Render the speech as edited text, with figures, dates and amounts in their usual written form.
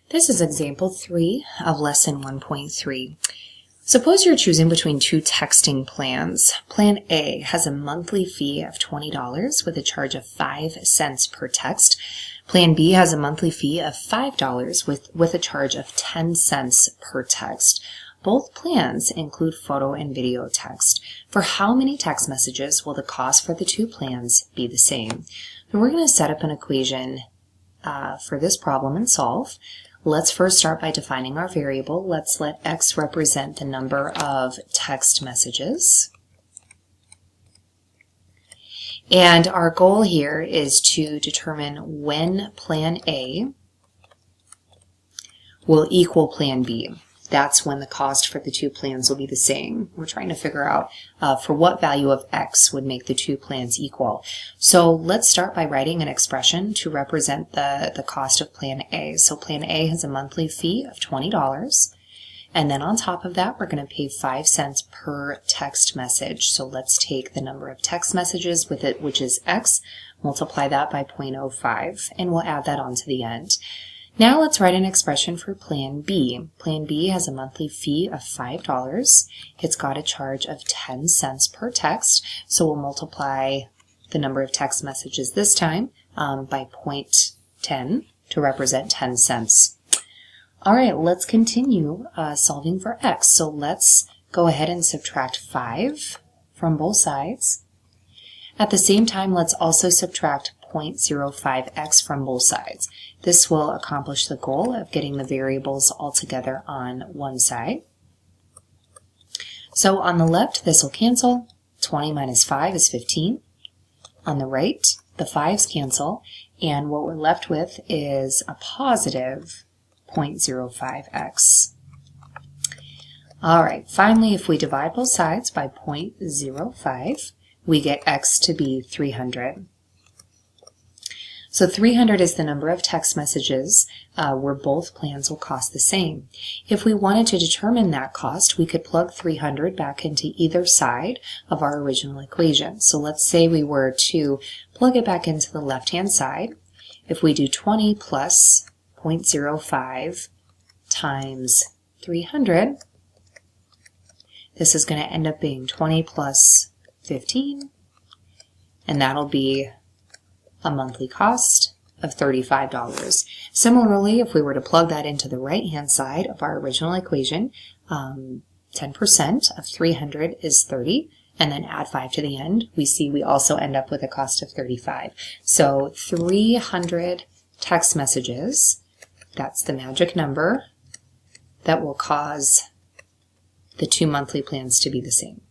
This is example 3 of lesson 1.3. Suppose you're choosing between two texting plans. Plan A has a monthly fee of $20 with a charge of 5 cents per text. Plan B has a monthly fee of $5 with a charge of 10 cents per text. Both plans include photo and video text. For how many text messages will the cost for the two plans be the same? So we're going to set up an equation for this problem and solve. Let's first start by defining our variable. Let's let x represent the number of text messages. And our goal here is to determine when plan A will equal plan B. That's when the cost for the two plans will be the same. We're trying to figure out for what value of x would make the two plans equal. So let's start by writing an expression to represent the cost of plan A. So plan A has a monthly fee of $20. And then on top of that, we're going to pay 5 cents per text message. So let's take the number of text messages with it, which is x, multiply that by 0.05, and we'll add that on to the end. Now let's write an expression for plan B. Plan B has a monthly fee of $5. It's got a charge of 10 cents per text, so we'll multiply the number of text messages this time by 0.10 to represent 10 cents. All right, let's continue solving for x. So let's go ahead and subtract 5 from both sides. At the same time, let's also subtract 0.05x from both sides. This will accomplish the goal of getting the variables all together on one side. So on the left, this will cancel. 20 minus 5 is 15. On the right, the 5's cancel, and what we're left with is a positive 0.05x. All right, finally, if we divide both sides by 0.05, we get x to be 300. So 300 is the number of text messages where both plans will cost the same. If we wanted to determine that cost, we could plug 300 back into either side of our original equation. So let's say we were to plug it back into the left-hand side. If we do 20 plus 0.05 times 300, this is going to end up being 20 plus 15, and that'll be a monthly cost of $35. Similarly, if we were to plug that into the right-hand side of our original equation, 10% of 300 is 30, and then add 5 to the end, we see we also end up with a cost of 35. So 300 text messages, that's the magic number that will cause the two monthly plans to be the same.